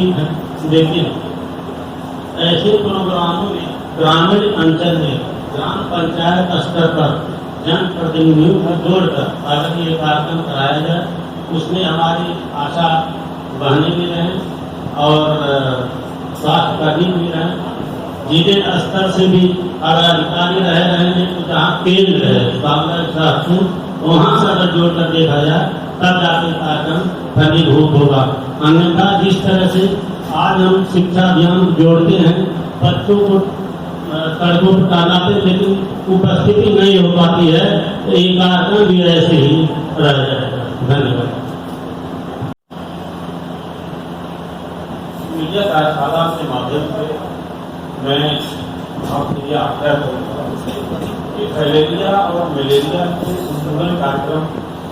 ठीक है, लेकिन ऐसे प्रोग्रामों में ग्रामीण अंचल में ग्राम पंचायत स्तर पर जनप्रतिनिधियों को जोड़कर अगर ये कार्यक्रम कराया जाए, उसमें हमारी आशा बहनें भी रहें और स्वास्थ्य कर्मी भी रहें, जिले स्तर से भी अगर अधिकारी रह रहे हैं तो जहाँ केंद्र है वहाँ से अगर जोड़कर देखा जाए तब जाके कार्यक्रम फलीभूत होगा। अन्यथा जिस तरह से आज हम शिक्षा अभियान जोड़ते हैं, बच्चों को सड़कों पर टालाते लेकिन उपस्थिति नहीं हो पाती है, तो ये कार्यक्रम भी ऐसे ही रह जाएगा। धन्यवाद। मीडिया कार्यशाला के माध्यम से मैं आपके लिए आग्रह करूँगा कि फैलेरिया और मलेरिया के उन्मूलन कार्यक्रम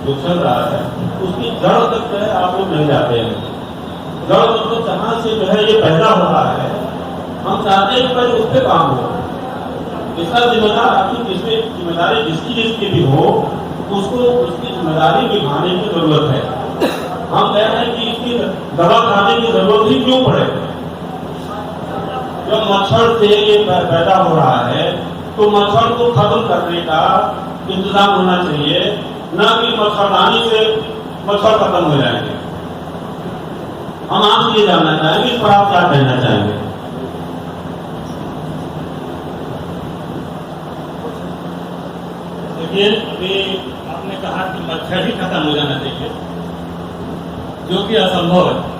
जो चल रहा है उसकी जड़ तक जो है आप लोग नहीं जाते हैं। जड़ मतलब जहाँ से जो है ये पैदा हो रहा है, हम चाहते हैं कि पहले उस पर काम हो। इसका जिम्मेदार आपकी जिसमें जिम्मेदारी जिसकी भी हो, उसको उसकी जिम्मेदारी निभाने की जरूरत है। हम कह रहे हैं कि इसकी दवा खाने की जरूरत ही क्यों पड़े। जब मच्छर से ये पैदा हो रहा है तो मच्छर को खत्म करने का इंतजाम होना चाहिए, न कि मच्छरदानी से मच्छर खत्म हो जाएंगे। हम आपसे ये जानना चाहेंगे, इस पर आप क्या कहना चाहेंगे? देखिए, अभी आपने कहा कि मच्छर ही खत्म हो जाना चाहिए, जो कि असंभव है।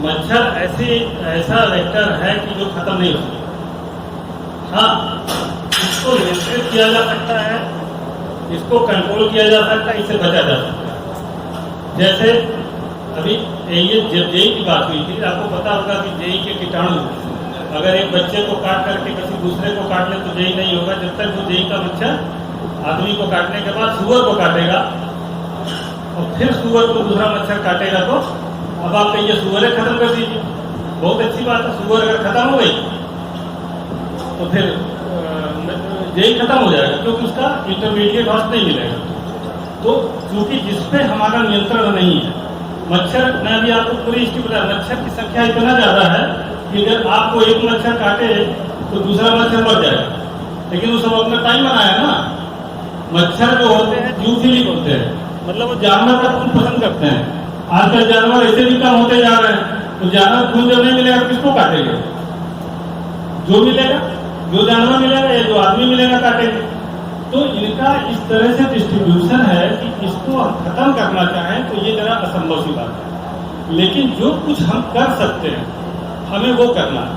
मच्छर ऐसा वेक्टर है कि जो खत्म नहीं होती। हाँ, इसको नियंत्रित किया जा सकता है, इसको कंट्रोल किया जा सकता है, इसे बचा जा सकता है। जैसे अभी ये जेई की बात हुई थी, आपको पता होगा कि जेई के कीटाणु अगर एक बच्चे को काट करके किसी दूसरे को काट ले तो जेई नहीं होगा, जब तक वो जेई का मच्छर आदमी को काटने के बाद सुअर को काटेगा और फिर सुअर को दूसरा मच्छर काटेगा। तो अब आप कहिए सुअरें खत्म कर दीजिए, बहुत अच्छी बात है। सुअर अगर खत्म हो गई तो फिर जेई खत्म हो जाएगा, क्योंकि उसका इंटरमीडिएट हॉस्ट नहीं मिलेगा। तो क्योंकि जिसपे हमारा नियंत्रण नहीं है, मच्छर, मैं अभी आपको पूरी हिस्ट्री बताया, मच्छर की संख्या इतना ज्यादा है कि अगर आपको एक मच्छर काटे तो दूसरा मच्छर मर जाएगा। लेकिन वो सब अपना टाइम बनाया ना। मच्छर जो होते हैं जूफिलिक होते हैं, मतलब वो जानवर का खून पसंद करते हैं। आजकल जानवर ऐसे भी कम होते जा रहे हैं, तो जानवर खून जब नहीं मिलेगा किसको काटेंगे? जो मिलेगा, जो जानवर मिलेगा या जो आदमी मिलेगा काटेंगे। तो इनका इस तरह से डिस्ट्रीब्यूशन है कि इसको खत्म करना चाहें तो ये जरा असंभव सी बात है। लेकिन जो कुछ हम कर सकते हैं हमें वो करना है।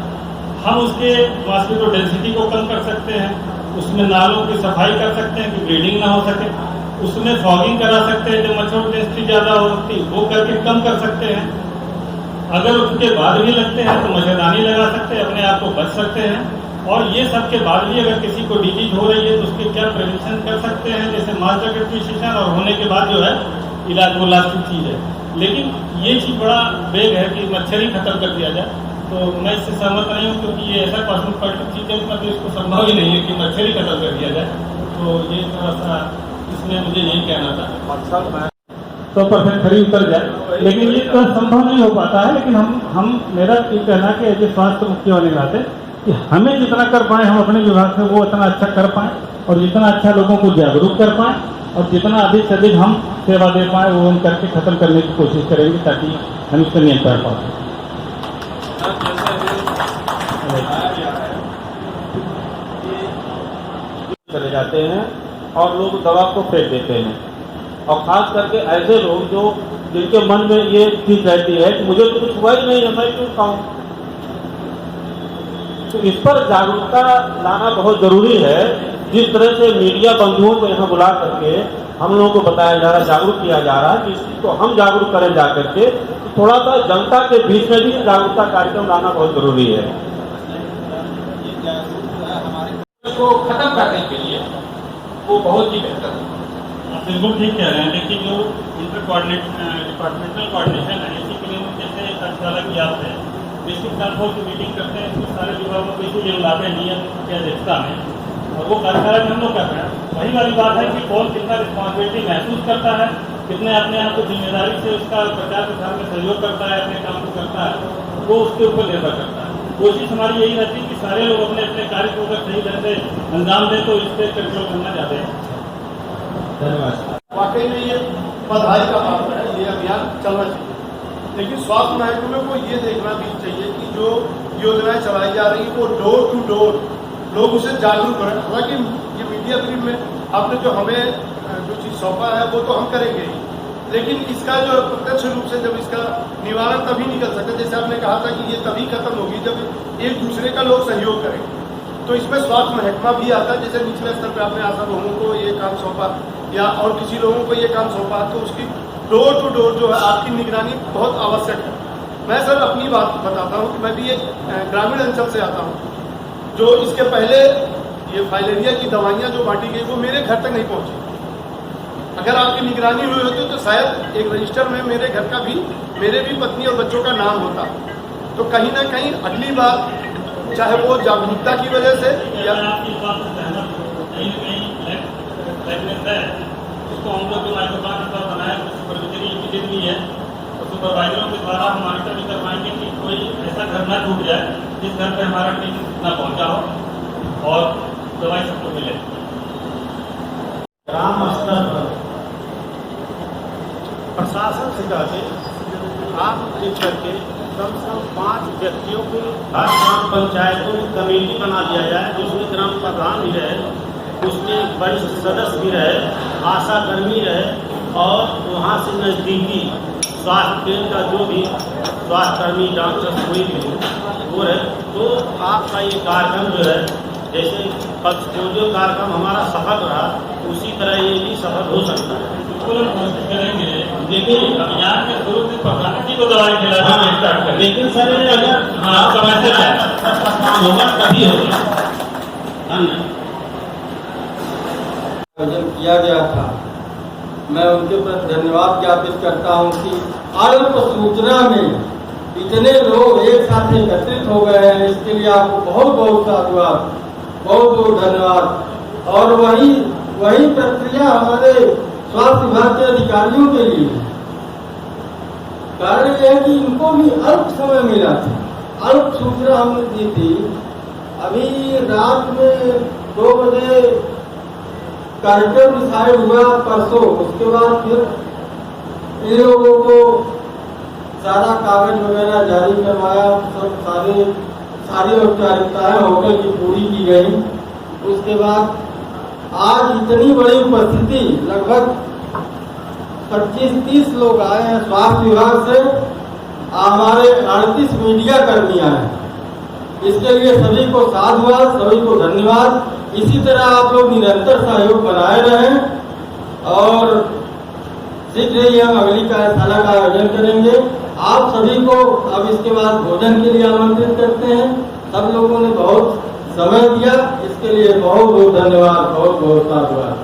हम उसके मॉस्किटो डेंसिटी को कम कर सकते हैं, उसमें नालों की सफाई कर सकते हैं कि ब्रीडिंग ना हो सके, उसमें फॉगिंग करा सकते हैं, जो मच्छर डेंसिटी ज्यादा होती है वो करके कम कर सकते हैं। अगर उसके बाद भी लगते हैं तो मच्छरदानी लगा सकते हैं, अपने आप को बच सकते हैं। और ये सब के बाद भी अगर किसी को डिजीज हो रही है तो उसके क्या प्रिवेंशन कर सकते हैं, जैसे मास डिस्ट्रीब्यूशन, और होने के बाद जो है इलाज, वो लास्ट की चीज है। लेकिन ये चीज बड़ा बेग है कि मच्छर ही खत्म कर दिया जाए, तो मैं इससे सहमत नहीं हूँ, क्योंकि ये ऐसा कॉस्मोपॉलिटिक चीज है, मतलब इसको संभव ही नहीं है कि मच्छर ही खत्म कर दिया जाए। तो ये थोड़ा सा इसमें मुझे यही कहना था। तो परफेक्ट खड़ी उतर जाए, लेकिन ये तो संभव नहीं हो पाता है। लेकिन हम मेरा ये कहना कि एज ए स्वास्थ्य मुख्य होने के नाते कि हमें जितना कर पाए हम अपने विभाग से वो इतना अच्छा कर पाए, और जितना अच्छा लोगों को जागरूक कर पाए, और जितना अधिक से अधिक हम सेवा दे पाए वो हम करके खत्म करने की कोशिश करेंगे, ताकि हम इसका नियंत्रण पा सकें। चले जाते हैं और लोग दवा को फेंक देते हैं, और खास करके ऐसे लोग जो जिनके मन में ये चीज रहती है कि मुझे तो कुछ हुआ ही नहीं है, मैं क्यों खाऊं। तो इस पर जागरूकता लाना बहुत जरूरी है। जिस तरह से मीडिया बंधुओं को यहाँ बुला करके हम लोगों को बताया जा रहा है, जागरूक किया जा रहा है, कि इस चीज को हम जागरूक करें जा करके, थोड़ा सा जनता के बीच में भी जागरूकता कार्यक्रम लाना बहुत जरूरी है। को खत्म करने के लिए वो बहुत ही बेहतर है। आप बिल्कुल ठीक कह रहे हैं। देखिए, जो डिपार्टमेंटल कोऑर्डिनेशन है, इसी के लिए जैसे कार्यशाला की आप है, बेसिक कंट्रोल की मीटिंग करते हैं, उसमें सारे विभागों को इसीलिए बुलाते हैं नियम की अध्यक्षता में, और वो कार्यशाला में हम लोग कर रहे हैं। वही वाली बात है कि कौन कितना रिस्पॉन्सिबिलिटी महसूस करता है, कितने अपने आप को जिम्मेदारी से उसका प्रचार प्रसार में सहयोग करता है, अपने काम को करता है, वो उसके ऊपर निर्भर करता है। कोशिश हमारी यही रहती है कि सारे लोग अपने अपने कार्य को अगर सही ढंग से अंजाम दें तो इस पर कंट्रोल करना चाहते हैं। धन्यवाद। वाकई में ये बधाई का बात है, ये अभियान चलना चाहिए, लेकिन स्वास्थ्य महकमे को ये देखना भी चाहिए कि जो योजनाएं चलाई जा रही है वो डोर टू डोर लोग उसे जागरूक करें। हालांकि ये मीडिया फिल्म में आपने जो हमें जो चीज़ सौंपा है वो तो हम करेंगे ही, लेकिन इसका जो प्रत्यक्ष रूप से जब इसका निवारण तभी निकल सकता है, जैसे आपने कहा था कि ये तभी खत्म होगी जब एक दूसरे का लोग सहयोग करेंगे। तो इसमें स्वास्थ्य महकमा भी आता है, जैसे निचले स्तर पर आपने आशा बहुओं को ये काम सौंपा या और किसी लोगों को ये काम सौंपा, तो उसकी डोर टू डोर जो है आपकी निगरानी बहुत आवश्यक है। मैं सर अपनी बात बताता हूँ कि मैं भी एक ग्रामीण अंचल से आता हूँ, जो इसके पहले ये फाइलेरिया की दवाइयाँ जो बांटी गई वो मेरे घर तक नहीं पहुँची। अगर आपकी निगरानी हुई होती तो शायद एक रजिस्टर में मेरे घर का भी, मेरे भी पत्नी और बच्चों का नाम होता। तो कहीं ना कहीं अगली बार चाहे वो जागरूकता की वजह से या आपकी बात से सहमत हूं, कहीं ना कहीं है उसको हम लोग जो माइक्रोप्लान पर बनाया सुपरविजरी यूनिट भी है, तो सुपरवाइजरों के द्वारा हम मॉनिटर भी करवाएंगे कि कोई ऐसा घर ना टूट जाए जिस घर पे हमारा टीम ना पहुंचा हो और दवाई सबको मिले। ग्राम स्तर पर प्रशासन से कहते आप एक करके कम से कम 5 व्यक्तियों को हर ग्राम पंचायतों में कमेटी बना दिया जाए, जिसमें ग्राम प्रधान भी रहे, उसके वरिष्ठ सदस्य भी रहे, आशा कर्मी रहे और वहाँ से नज़दीकी स्वास्थ्य केंद्र का जो भी स्वास्थ्यकर्मी डॉक्टर कोई भी हो वो रहे। तो आपका ये कार्यक्रम जो है, जैसे पक्ष पोलियो कार्यक्रम हमारा सफल रहा, उसी तरह ये भी सफल हो सकता है। बिल्कुल हम कोशिश करेंगे, लेकिन अभियान के शुरू से प्रधानमंत्री को दवाई खिलाना स्टार्ट करें। लेकिन सर ये अगर समय से काम होगा तभी होगा। आयोजन किया गया था, मैं उनके प्रति धन्यवाद ज्ञापित करता हूं कि अल्प सूचना में इतने लोग एक साथ एकत्रित हो गए हैं, इसके लिए आपको बहुत बहुत साधुवाद, बहुत बहुत धन्यवाद। और वही प्रक्रिया हमारे स्वास्थ्य विभाग के अधिकारियों के लिए। कारण यह है कि इनको भी अल्प समय मिला था, अल्प सूचना हमने दी थी। अभी रात में 2 बजे कार्यक्रम डिसाइड हुआ परसों, उसके बाद फिर इन लोगों को सारा कागज वगैरह जारी करवाया, सब सारी औपचारिकताएं होटल की पूरी की गई। उसके बाद आज इतनी बड़ी उपस्थिति, लगभग 25-30 लोग आए हैं स्वास्थ्य विभाग से, हमारे 38 मीडिया कर्मी आए हैं। इसके लिए सभी को साधुवाद, सभी को धन्यवाद। इसी तरह आप लोग निरंतर सहयोग बनाए रहें और शीघ्र ही हम अगली कार्यशाला का आयोजन करेंगे। आप सभी को अब इसके बाद भोजन के लिए आमंत्रित करते हैं। सब लोगों ने बहुत समय दिया, इसके लिए बहुत बहुत धन्यवाद, बहुत बहुत साधुवाद।